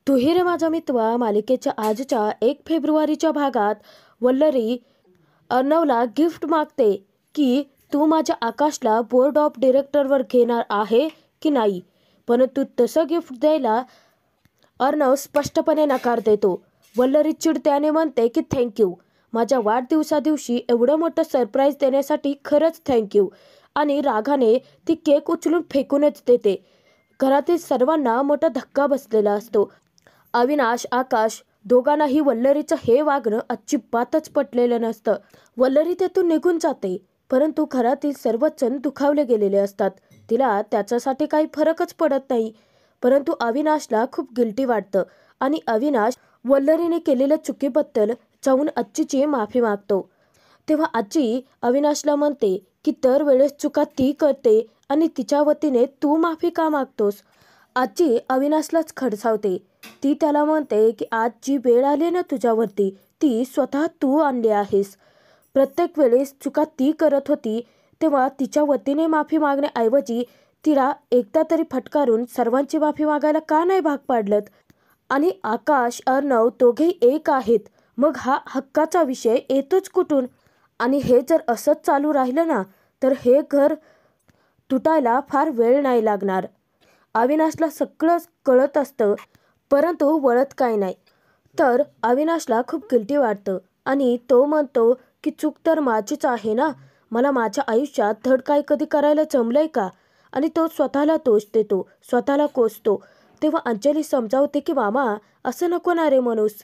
तुही रे माझा मित्र मालिकेच्या आजच्या 1 फेब्रुवारीच्या भागात वल्लरी अर्णवला गिफ्ट मागते की तू माझ्या आकाशला बोर्ड ऑफ डिरेक्टरवर घेणार आहे की नाही. परंतु तसं गिफ्ट द्यायला अर्णव स्पष्टपणे नकार देतो. वल्लरी चिडत्याने म्हणते की थँक्यू, माझ्या वाढदिवसादिवशी एवढं मोठं सरप्राईज देण्यासाठी खरंच थँक्यू. आणि रागाने ती केक उचलून फेकूनच देते. घरातील सर्वांना मोठा धक्का बसलेला असतो. अविनाश, आकाश दोघांनाही वल्लरीचं हे वागणं अजिबातच पटलेलं नसतं. वल्लरी तेथून निघून जाते, परंतु घरातील सर्वच जण दुखावले गेलेले असतात. तिला त्याच्यासाठी काही फरकच पडत नाही. परंतु अविनाशला खूप गिल्टी वाटतं आणि अविनाश वल्लरीने केलेल्या चुकीबद्दल जाऊन आजीची माफी मागतो. तेव्हा आजी अविनाशला म्हणते की दरवेळेस चुका ती करते आणि तिच्या वतीने तू माफी का मागतोस. आजी अविनाशलाच खडसावते. ती त्याला म्हणते की आज जी वेळ आली ना तुझ्यावरती, ती स्वतः तू आणली आहेस. प्रत्येक वेळेस चुका ती करत होती, तेव्हा तिच्या वतीने माफी मागण्याऐवजी तिला एकदा तरी फटकारून सर्वांची माफी मागायला का नाही भाग पाडलं. आणि आकाश, अर्णव दोघेही एक आहेत, मग हा हक्काचा विषय येतोच कुठून. आणि हे जर असंच चालू राहिलं ना, तर हे घर तुटायला फार वेळ नाही लागणार. अविनाशला सगळं कळत असतं, परंतु वळत काय नाही. तर अविनाशला खूप गिल्टी वाटतं आणि तो म्हणतो की चूक तर माझीच आहे ना, मला माझ्या आयुष्यात धड काय कधी करायला जमलंय का. आणि तो स्वतःला दोष देतो, स्वतःला कोसतो. तेव्हा अंजली समजावते की मामा, असं नको ना रे म्हणूस.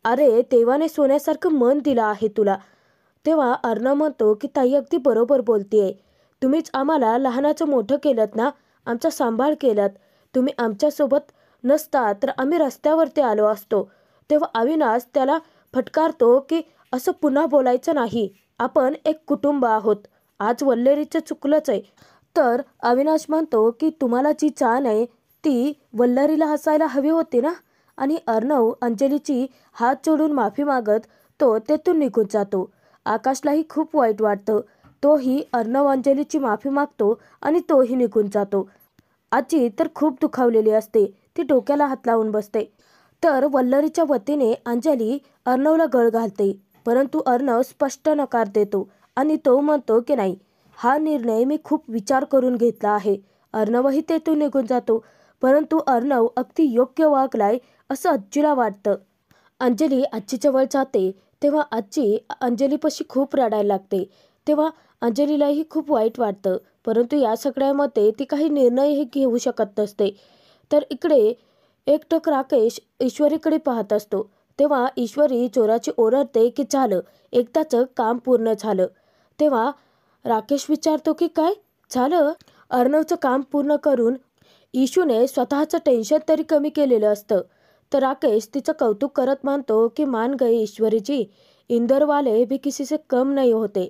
अरे देवाने सोन्यासारखं मन दिलं आहे तुला. तेव्हा अर्णव म्हणतो की ताई अगदी बरोबर बोलतीये. तुम्हीच आम्हाला लहानाचं मोठं केलं ना, आमचा सांभाळ केलात. तुम्ही आमच्यासोबत नसता तर आम्ही रस्त्यावरती आलो असतो. तेव्हा अविनाश त्याला फटकारतो की असं पुन्हा बोलायचं नाही. आपण एक कुटुंब आहोत. आज वल्लरीचं चुकलंच आहे. तर अविनाश म्हणतो की तुम्हाला जी जाण आहे ती वल्लरीला हसायला हवी होती ना. आणि अर्णव अंजलीची हात जोडून माफी मागत तो तेथून निघून जातो. आकाशलाही खूप वाईट वाटतं. तोही अर्णव अंजलीची माफी मागतो आणि तोही निघून जातो. आजी तर खूप दुखावलेली असते. ती डोक्याला हात लावून बसते. तर वल्लरीच्या वतीने अंजली अर्णवला गळ घालते, परंतु अर्णव स्पष्ट नकार देतो आणि तो म्हणतो की नाही, हा निर्णय मी खूप विचार करून घेतला आहे. अर्णवही तेथून निघून जातो, परंतु अर्णव अगदी योग्य वागलाय असं आजीला वाटतं. अंजली आजीजवळ जाते, तेव्हा आजी अंजलीपाशी खूप रडायला लागते. तेव्हा अंजलीलाही खूप वाईट वाटतं, परंतु या सगळ्यामध्ये ती काही निर्णयही घेऊ शकत नसते. तर इकडे एकटक राकेश ईश्वरीकडे पाहत असतो. तेव्हा ईश्वरी जोराची ओरडते की झालं, एकदाचं काम पूर्ण झालं. तेव्हा राकेश विचारतो की काय झालं. अर्णवचं काम पूर्ण करून ईशूने स्वतःचं टेन्शन तरी कमी केलेलं असतं. तर राकेश तिचं कौतुक करत म्हणतो की मान गए ईश्वरी जी, इंदौर वाले भी किसी से कम नहीं होते.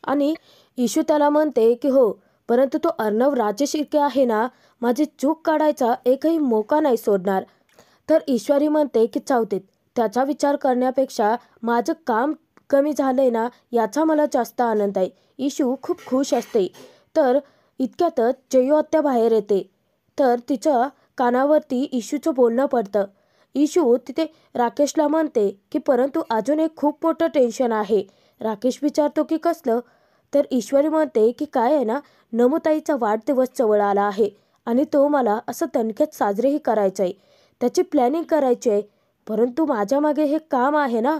आणि ईशू त्याला म्हणते की हो, परंतु तो अर्णव राजशिर्के आहे ना, माझी चूक काढायचा एकही मौका नाही सोडणार. तर ईश्वरी म्हणते की चावतेत, त्याचा विचार करण्यापेक्षा माझं काम कमी झालंय ना, याचा मला जास्त आनंद आहे. ईशू खूप खुश असते. तर इतक्यातच जयू आत्या बाहेर येते. तर तिच्या कानावरती ईशूचं बोलणं पडतं. ईशू तिथे राकेशला म्हणते की परंतु अजून एक खूप मोठं टेन्शन आहे. राकेश विचारतो की कसलं. तर ईश्वरी म्हणते की काय आहे ना, नमुताईचा वाढदिवस जवळ आला आहे आणि तो मला असं दणक्यात साजरेही करायचं आहे. त्याची प्लॅनिंग करायची आहे, परंतु माझ्या मागे हे काम आहे ना.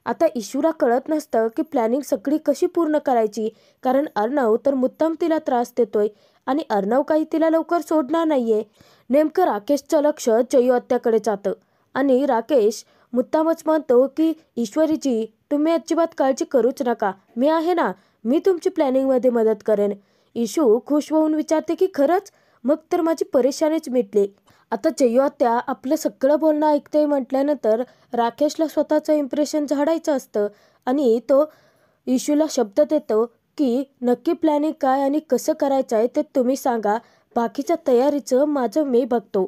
आता ईशूला कळत नसतं की प्लॅनिंग सगळी कशी पूर्ण करायची, कारण अर्णव तर मुद्दाम तिला त्रास देतोय आणि अर्णव काही तिला लवकर सोडणार नाहीये. नेमकं राकेशचं लक्ष जयू आत्याकडे जातं आणि राकेश मुद्दामच म्हणतो की ईश्वरीजी, तुम्ही अजिबात काळजी करूच नका, मी आहे ना, मी तुमची प्लॅनिंगमध्ये मदत करेन. ईशू खुश होऊन विचारते की खरंच, मग तर माझी परेशानीच मिटली. आता जयू आत्या आपलं सगळं बोलणं ऐकते म्हटल्यानंतर राकेशला स्वतःचं इम्प्रेशन झाडायचं असतं आणि तो ईशूला शब्द देतो की नक्की प्लॅनिंग काय आणि कसं करायचं आहे ते तुम्ही सांगा, बाकीच्या तयारीचं माझं मी बघतो.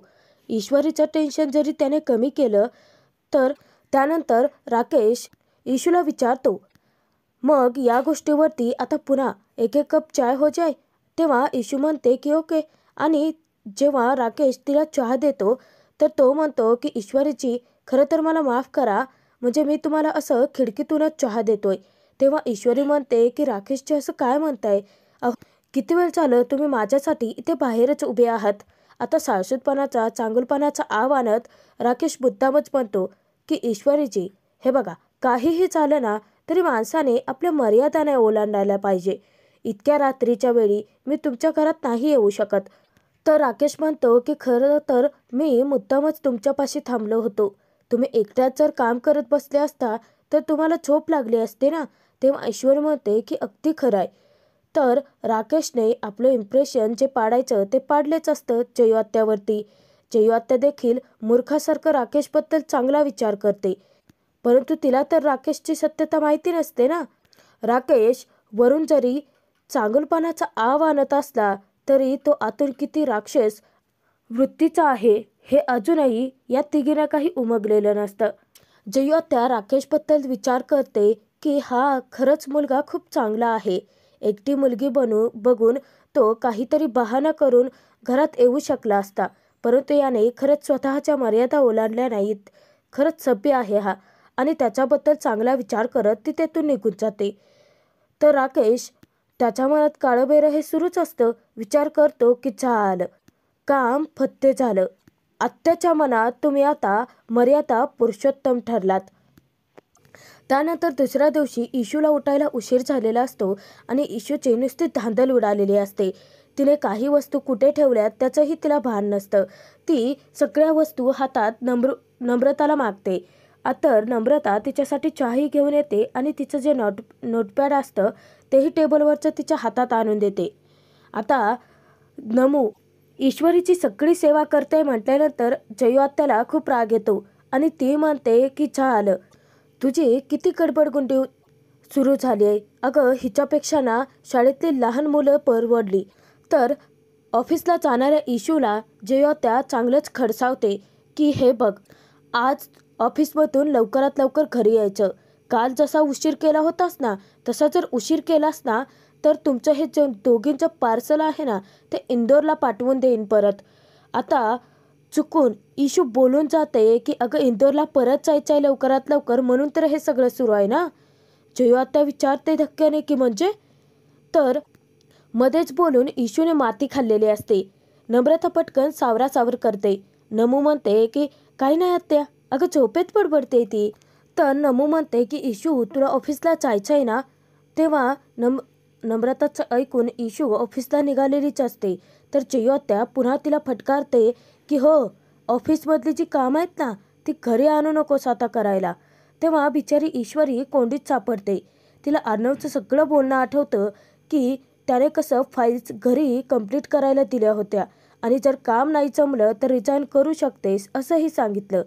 ईश्वरीचं टेन्शन जरी त्याने कमी केलं, तर त्यानंतर राकेश ईशूला विचारतो, मग या गोष्टीवरती आता पुन्हा एक एक कप चाय हो जाय. तेव्हा ईशू म्हणते की ओके. आणि जेव्हा राकेश तिला चहा देतो, तर तो म्हणतो की ईश्वरीची खरं तर मला माफ करा, म्हणजे मी तुम्हाला असं खिडकीतूनच चहा देतोय. तेव्हा ईश्वरी म्हणते की राकेशचे असं काय म्हणताय? किती वेळ झालं तुम्ही माझ्यासाठी इथे बाहेरच उभे आहात. आता साळसूदपणाचा चांगुलपणाचा आव आणत राकेश मुद्दामच म्हणतो की ईश्वरीजी हे बघा, काहीही झालं ना तरी माणसाने आपल्या मर्यादा नाही ओलांडायला पाहिजे. इतक्या रात्रीच्या वेळी मी तुमच्या घरात नाही येऊ शकत. तर राकेश म्हणतो की खरं तर मी मुद्दामच तुमच्यापाशी थांबलो होतो. तुम्ही एकट्याच जर काम करत बसले असता तर तुम्हाला झोप लागली असते ना. तेव्हा ईश्वरी म्हणते की अगदी खरं आहे. तर राकेशने आपलं इम्प्रेशन जे पाडायचं ते पाडलेच असतं जयू आत्यावरती. जयू आत्या देखील मूर्खासारखं राकेशबद्दल चांगला विचार करते, परंतु तिला तर राकेशची सत्यता माहिती नसते ना. राकेश वरून जरी चांगुलपणाचा आव आणत असला तरी तो आतून किती राक्षस वृत्तीचा आहे हे अजूनही या तिघींना काही उमगलेलं नसतं. जयू आत्या राकेशबद्दल विचार करते की हा खरंच मुलगा खूप चांगला आहे. एकटी मुलगी बघून तो काहीतरी बहाणा करून घरात येऊ शकला असता, परंतु याने खरंच स्वतःच्या मर्यादा ओलांडल्या नाहीत. खरंच सभ्य आहे हा, आणि त्याच्याबद्दल चांगला विचार करत ती तेथून निघून जाते. तर राकेश त्याच्या मनात काळबेरं हे सुरूच असतं. विचार करतो की झालं, काम फत्ते झालं. आत्याच्या मनात तुम्ही आता मर्यादा पुरुषोत्तम ठरलात. त्यानंतर दुसऱ्या दिवशी इशूला उठायला उशीर झालेला असतो आणि इशूची नुसती धांदल उडालेली असते. तिने काही वस्तू कुठे ठेवल्यात त्याचंही तिला भान नसतं. ती सगळ्या वस्तू हातात नम्रताला मागते. तर नम्रता तिच्यासाठी चहाही घेऊन येते आणि तिचं जे नोटपॅड असतं तेही टेबलवरचं तिच्या हातात आणून देते. आता नमू ईश्वरीची सगळी सेवा करते म्हटल्यानंतर जयू आत्याला खूप राग येतो आणि ती म्हणते की झालं, तुझी किती गडबडगुंडी सुरू झाली आहे. अगं हिच्यापेक्षा ना शाळेतली लहान मुलं परवडली. तर ऑफिसला जाणाऱ्या इशूला जयू आत्या चांगलंच खडसावते की हे बघ, आज ऑफिसमधून लवकरात लवकर घरी यायचं. काल जसा उशीर केला होतास ना तसा जर उशीर केलास ना तर तुमचं हे जे दोघींचं पार्सल आहे ना ते इंदोरला पाठवून देईन परत. आता चुकून इशू बोलून जाते की अगं इंदोरला परत जायचं आहे लवकरात लवकर, म्हणून तर हे सगळं सुरू आहे ना. जयू आत्या विचारते धक्क्याने की म्हणजे? तर मध्येच बोलून इशूने माती खाल्लेली असते. नम्रता पटकन सावरासावर करते. नमू म्हणते की काही नाही आत्या, अगं झोपेत बडबडते ती. तर नमू म्हणते की इशू तुला ऑफिसला जायचं आहे ना. तेव्हा नम्रताचं ऐकून इशू ऑफिसला निघालेलीच असते. तर जयू आत्या पुन्हा तिला फटकारते की हो, ऑफिसमधली जी कामं आहेत ना ती घरी आणू नकोस आता करायला. तेव्हा बिचारी ईश्वरी कोंडीत सापडते. तिला अर्णवचं सगळं बोलणं आठवतं की त्याने कसं फाईल्स घरी कंप्लीट करायला दिल्या होत्या आणि जर काम नाही जमलं तर रिझाईन करू शकतेस असंही सांगितलं.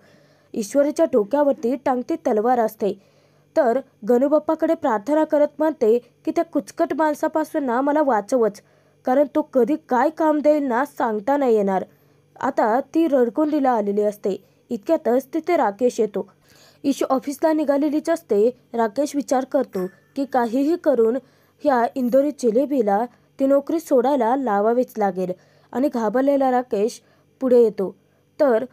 ईश्वरीच्या डोक्यावरती टांगती तलवार असते. तर गणूबाप्पाकडे प्रार्थना करत म्हणते की त्या कुचकट माणसापासून ना मला वाचवच, कारण तो कधी काय काम देईल ना सांगता नाही येणार. आता ती रडकुंडीला आलेली असते. इतक्यातच तिथे राकेश येतो. इशू ऑफिसला निघालेलीच असते. राकेश विचार करतो की काहीही करून ह्या इंदोरी जिलेबीला ती नोकरी सोडायला लावावीच लागेल, आणि घाबरलेला राकेश पुढे येतो. तर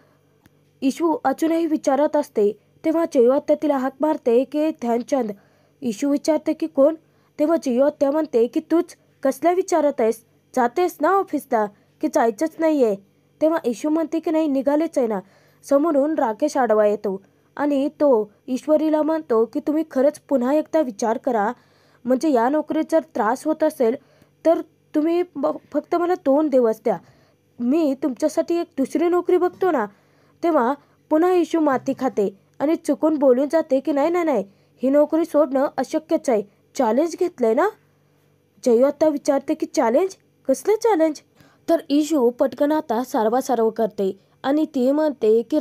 इशू अजूनही विचारत असते. तेव्हा जयू आत्या तिला हाक मारते की ध्यानचंद. इशू विचारते की कोण? तेव्हा जयू आत्या म्हणते की तूच कसल्या विचारत आहेस? जातेस ना ऑफिसला की जायचंच नाही आहे? तेव्हा इशू म्हणते की नाही, निघालेच आहे ना. समोरून राकेश आडवा येतो आणि तो ईश्वरीला म्हणतो की तुम्ही खरंच पुन्हा एकदा विचार करा. म्हणजे या नोकरीत जर त्रास होत असेल तर तुम्ही फक्त मला 2 दिवस द्या, मी तुमच्यासाठी एक दुसरी नोकरी बघतो ना. तेव्हा पुन्हा इशू माती खाते आणि चुकून बोलून जाते की नाही नाही नाही, ही नोकरी सोडणं अशक्यच आहे. चॅलेंज घेतलंय ना. जयू आत्ता विचारते की चॅलेंज? कसलं चॅलेंज? तर इशू पटकन आता सारवासारव करते आणि ती म्हणते की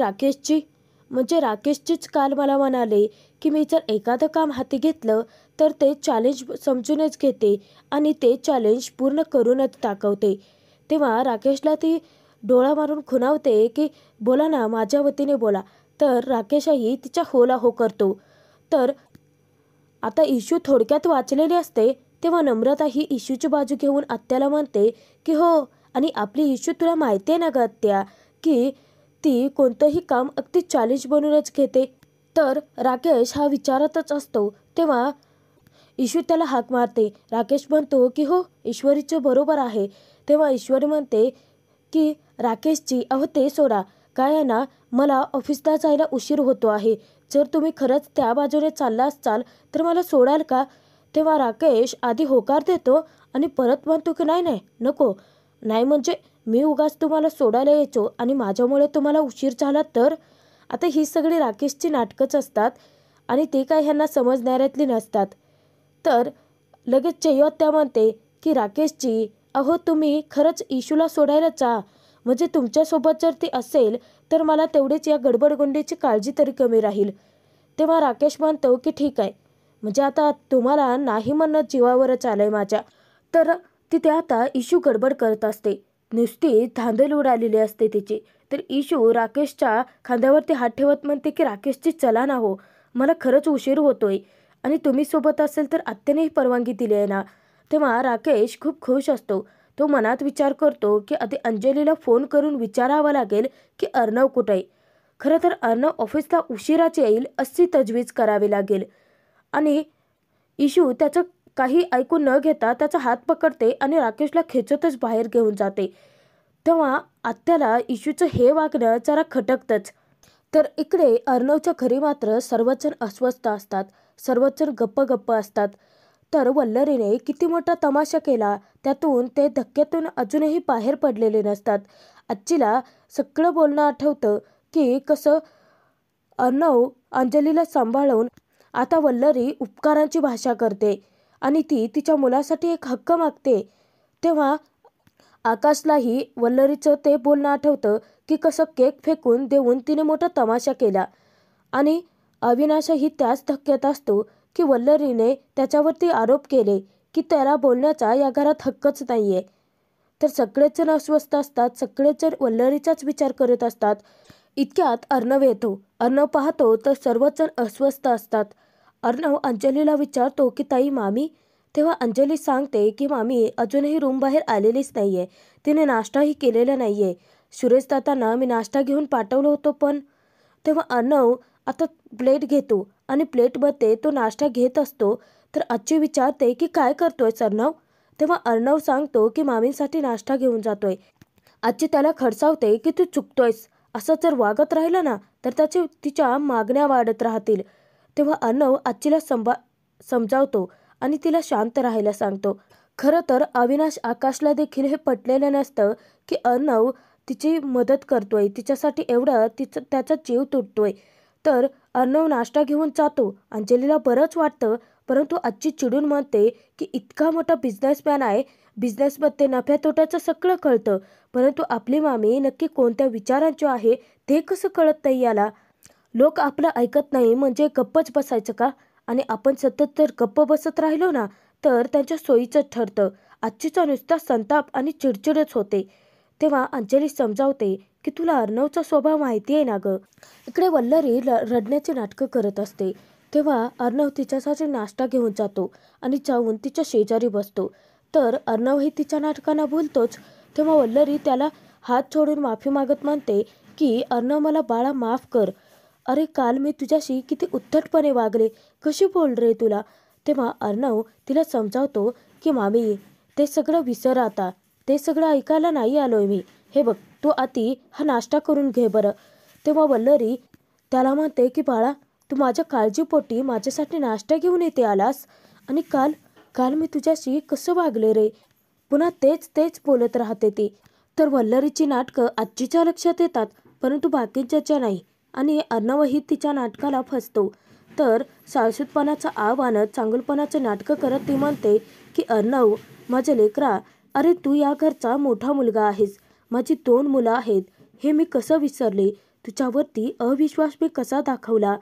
राकेशचीच काल मला म्हणाले की मी जर एखादं काम हाती घेतलं तर ते चॅलेंज समजूनच घेते आणि ते चॅलेंज पूर्ण करूनच दाखवते. तेव्हा राकेशला ती डोळा मारून खुणावते की बोला ना, माझ्या वतीने बोला. तर राकेशही तिच्या होला हो करतो. तर आता इशू थोडक्यात वाचलेली असते. तेव्हा नम्रता ही इशूची बाजू घेऊन आत्याला म्हणते की हो, आणि आपली इशू तुला माहिती आहे ना ग आत्या, की ती कोणतंही काम अगदी चॅलेंज बनवूनच घेते. तर राकेश हा विचारातच असतो तेव्हा ईशू त्याला हाक मारते. राकेश म्हणतो की हो, ईश्वरीचं बरोबर आहे. तेव्हा ईश्वरी म्हणते की राकेशजी, अहो ते सोडा, काय आहे ना, मला ऑफिसला जायला उशीर होतो आहे. जर तुम्ही खरंच त्या बाजूने चालला असाल तर मला सोडाल का? तेव्हा राकेश आधी होकार देतो आणि परत म्हणतो की नाही नाही, नको. नाही म्हणजे मी उगाच तुम्हाला सोडायला यायचो आणि माझ्यामुळे तुम्हाला उशीर झाला तर? आता ही सगळी राकेशची नाटकंच असतात आणि ते काय ह्यांना समजणाऱ्यातली नसतात. तर लगेच चैयत्या म्हणते की राकेशजी, अहो तुम्ही खरंच इशूला सोडायला जा. म्हणजे तुमच्यासोबत जर ती असेल तर मला तेवढीच या गडबडगुंडीची काळजी तरी कमी राहील. तेव्हा राकेश म्हणतो की ठीक आहे, म्हणजे आता तुम्हाला नाही म्हणणं जीवावरच आलंय माझ्या. तर तिथे आता इशू गडबड करत असते. नुसती धांदल उडालेली असते तिची. तर इशू राकेशच्या खांद्यावरती हात ठेवत म्हणते की राकेशची चला ना हो, मला खरंच उशीर होतोय आणि तुम्ही सोबत असेल तर आत्यानेही परवानगी दिली आहे ना. तेव्हा राकेश खूप खुश असतो. तो मनात विचार करतो की आधी अंजलीला फोन करून विचारावं लागेल की अर्णव कुठे आहे. खरं तर अर्णव ऑफिसला उशिराच येईल अशी तजवीज करावी लागेल. आणि इशू त्याचं काही ऐकून न घेता त्याचा हात पकडते आणि राकेशला खेचतच बाहेर घेऊन जाते. तेव्हा आत्याला इशूचं हे वागणं जरा खटकतंच. तर इकडे अर्णवच्या घरी मात्र सर्वच जण अस्वस्थ असतात. सर्वच जण गप्प गप्प असतात. तर वल्लरीने किती मोठा तमाशा केला, त्यातून ते धक्क्यातून अजूनही बाहेर पडलेले नसतात. आजीला सगळं बोलणं आठवतं की कसं अर्णव अंजलीला सांभाळून आता वल्लरी उपकारांची भाषा करते आणि ती तिच्या मुलासाठी एक हक्क मागते. तेव्हा आकाशलाही वल्लरीचं ते बोलणं आठवतं की कसं केक फेकून देऊन तिने मोठा तमाशा केला. आणि अविनाशही त्याच धक्क्यात असतो की वल्लरीने त्याच्यावरती आरोप केले की त्याला बोलण्याचा या घरात हक्कच नाहीये. तर सगळेच जण अस्वस्थ असतात. सगळेच जण वल्लरीचाच विचार करत असतात. इतक्यात अर्णव येतो. अर्णव पाहतो तर सर्वच जण अस्वस्थ असतात. अर्णव अंजलीला विचारतो की ताई, मामी? तेव्हा अंजली सांगते की मामी अजूनही रूम बाहेर आलेलीच नाहीये. तिने नाश्ताही केलेला नाहीये. सुरेश दादांना मी नाश्ता घेऊन पाठवलं होतं पण. तेव्हा अर्णव आता प्लेट घेतो आणि प्लेटमध्ये तो नाश्ता घेत असतो. तर आजी विचारते की काय करतोयस अर्णव? तेव्हा अर्णव सांगतो की मामींसाठी नाश्ता घेऊन जातोय. आजी त्याला खडसावते की तू चुकतोयस. असं जर वागत राहिलं ना तर तिच्या मागण्या वाढत राहतील. तेव्हा अर्णव आजीला समजावतो आणि तिला शांत राहायला सांगतो. खरं तर अविनाश आकाशला देखील हे पटलेलं नसतं की अर्णव तिची मदत करतोय, तिच्यासाठी एवढं त्याचा जीव तुटतोय. तर अर्णव नाश्ता घेऊन जातो. अंजलीला बरंच वाटतं, परंतु आजी चिडून म्हणते की इतका मोठा बिझनेसमॅन आहे, बिझनेसमध्ये नफ्या तोट्याचं सगळं कळतं, परंतु आपली मामी नक्की कोणत्या विचारांची आहे ते कसं कळत नाही याला? लोक आपलं ऐकत नाही म्हणजे गप्पच बसायचं का? आणि आपण सतत जर गप्प बसत राहिलो ना तर त्यांच्या सोयीचं ठरतं. आजीचा नुसता संताप आणि चिडचिडच होते. तेव्हा अंजली समजावते की तुला अर्णवचा स्वभाव माहिती आहे ना गं. इकडे वल्लरी रडण्याची नाटकं करत असते. तेव्हा अर्णव तिच्यासाठी नाश्ता घेऊन जातो आणि जाऊन तिच्या शेजारी बसतो. तर अर्णवही तिच्या नाटकांना बोलतोच. तेव्हा वल्लरी त्याला हात जोडून माफी मागत म्हणते की अर्णव, मला बाळा माफ कर. अरे काल मी तुझ्याशी किती उद्धटपणे वागले, कशी बोल रे तुला? तेव्हा अर्णव तिला समजावतो की मामी, ते सगळं विसर आता. ते सगळं ऐकायला नाही आलोय मी. हे बघ, तू आधी हा नाश्ता करून घे बरं. तेव्हा वल्लरी त्याला म्हणते की बाळा, तू माझ्या काळजीपोटी माझ्यासाठी नाश्ता घेऊन येते आलास आणि काल काल मी तुझ्याशी कसं वागले रे? पुन्हा तेच तेच बोलत राहते ती. तर वल्लरीची नाटकं आजीच्या लक्षात येतात, परंतु बाकीच्याच्या नाही. आणि अर्णवही तिच्या नाटकाला फसतो. तर साळसूदपणाचं आव आणत चांगुलपणाचं नाटकं करत ती म्हणते की अर्णव, माझ्या लेकरा, अरे तू या घरचा मोठा मुलगा आहेस. माझी 2 मुलं आहेत, हे मी कसं विसरले? तुझ्यावरती अविश्वास मी कसा दाखवला?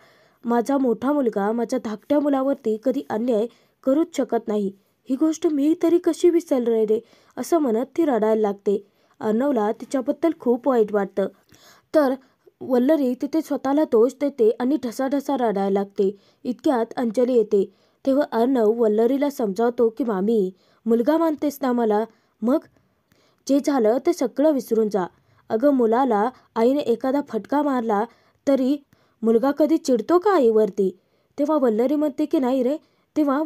माझा मोठा मुलगा माझ्या धाकट्या मुलावरती कधी अन्याय करूच शकत नाही. ही गोष्ट मी तरी कशी विसरले रे? असं म्हणत ती रडायला लागते. अर्णवला तिच्याबद्दल खूप वाईट वाटतं. तर वल्लरी तिथे स्वतःला दोष देते आणि ढसाढसा रडायला लागते. इतक्यात अंजली येते. तेव्हा अर्णव वल्लरीला समजावतो की मामी, मुलगा मानतेस ना मला? मग जे झालं ते सगळं विसरून जा. अगं मुलाला आईने एखादा फटका मारला तरी मुलगा कधी चिडतो का आईवरती? तेव्हा वल्लरी म्हणते की नाही रे. तेव्हा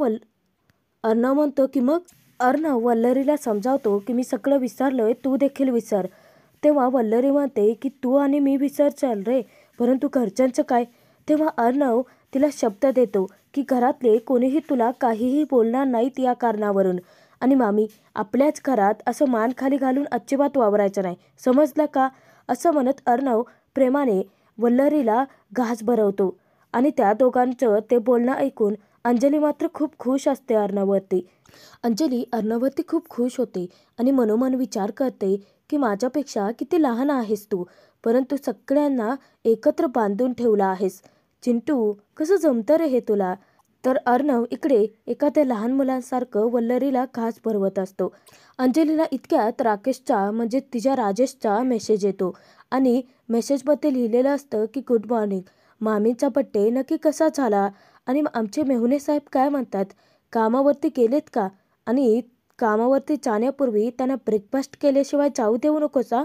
अर्णव म्हणतो की मग अर्णव वल्लरीला समजावतो की मी सगळं विसरलोय, तू देखील विसर. तेव्हा वल्लरी म्हणते की तू आणि मी विसरचाल रे, परंतु घरच्यांचं काय? तेव्हा अर्णव तिला शब्द देतो की घरातले कोणीही तुला काहीही बोलणार नाहीत या कारणावरून. आणि मामी, आपल्याच घरात असं मान खाली घालून अजिबात वावरायचं नाही, समजलं का? असं म्हणत अर्णव प्रेमाने वल्लरीला घास भरवतो. आणि त्या दोघांचं ते बोलणं ऐकून अंजली मात्र खूप खुश असते अर्णववरती. अंजली अर्णववरती खूप खुश होते आणि मनोमन विचार करते की माझ्यापेक्षा किती लहान आहेस तू, परंतु सगळ्यांना एकत्र बांधून ठेवला आहेस. चिंटू, कसं जमतं रे हे तुला? तर अर्णव इकडे एखाद्या लहान मुलांसारखं वल्लरीला घास भरवत असतो. अंजलीला इतक्यात राकेशचा म्हणजे तिच्या राजेशचा मेसेज येतो आणि मेसेजमध्ये लिहिलेलं असतं की गुड मॉर्निंग, मामीचा बड्डे नक्की कसा झाला आणि आमचे मेहुणे साहेब काय म्हणतात, कामावरती गेलेत का? आणि कामावरती जाण्यापूर्वी त्यांना ब्रेकफास्ट केल्याशिवाय जाऊ देऊ नकोस हा.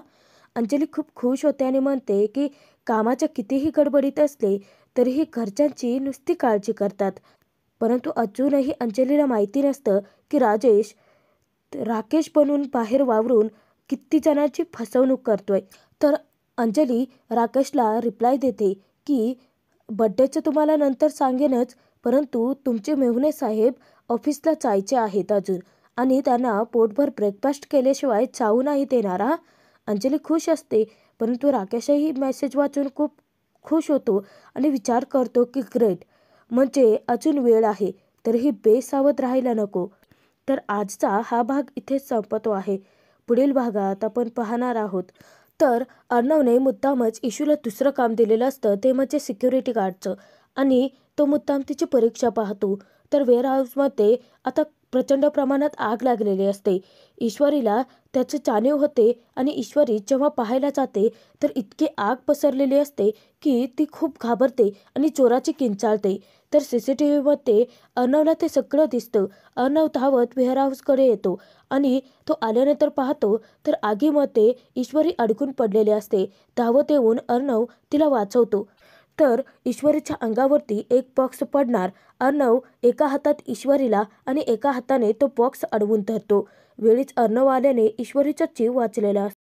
अंजली खूप खुश होते आणि म्हणते की कामाच्या कितीही गडबडीत असले तरीही घरच्यांची नुसती काळजी करतात. परंतु अजूनही अंजलीला माहिती नसतं की राकेश बनून बाहेर वावरून किती जणांची फसवणूक करतोय. तर अंजली राकेशला रिप्लाय देते की बड्डेचं तुम्हाला नंतर सांगेनच, परंतु तुमचे मेहुणे साहेब ऑफिसला जायचे आहेत अजून आणि त्यांना पोटभर ब्रेकफास्ट केल्याशिवाय जाऊ नाही देणार हा. अंजली खुश असते, परंतु राकेशही मेसेज वाचून खूप खुश होतो आणि विचार करतो की ग्रेट, म्हणजे अजून वेळ आहे, तरीही बेसावध राहायला नको. तर आजचा हा भाग इथेच संपतो आहे. पुढील भागात आपण पाहणार आहोत. तर अर्णवने मुद्दामच इशूला दुसरं काम दिलेलं असतं, ते म्हणजे सिक्युरिटी गार्डचं, आणि तो मुद्दाम तिची परीक्षा पाहतो. तर वेअरहाऊसमध्ये आता प्रचंड प्रमाणात आग लागलेली असते. ईश्वरीला त्याचं जाणीव होते आणि ईश्वरी जेव्हा पाहायला जाते तर इतकी आग पसरलेली असते की ती खूप घाबरते आणि जोराची किंचाळते. तर CCTVमध्ये अर्णवला ते सगळं दिसतं. अर्णव धावत वेअरहाऊसकडे येतो आणि तो आल्यानंतर पाहतो तर आगीमध्ये ईश्वरी अडकून पडलेली असते. धावत येऊन अर्णव तिला वाचवतो. तर ईश्वरीच्या अंगावरती एक बॉक्स पडणार. अर्णव एका हातात ईश्वरीला आणि एका हाताने तो बॉक्स अडवून धरतो. वेळीच अर्णव आल्याने ईश्वरीचा जीव वाचलेला असतो.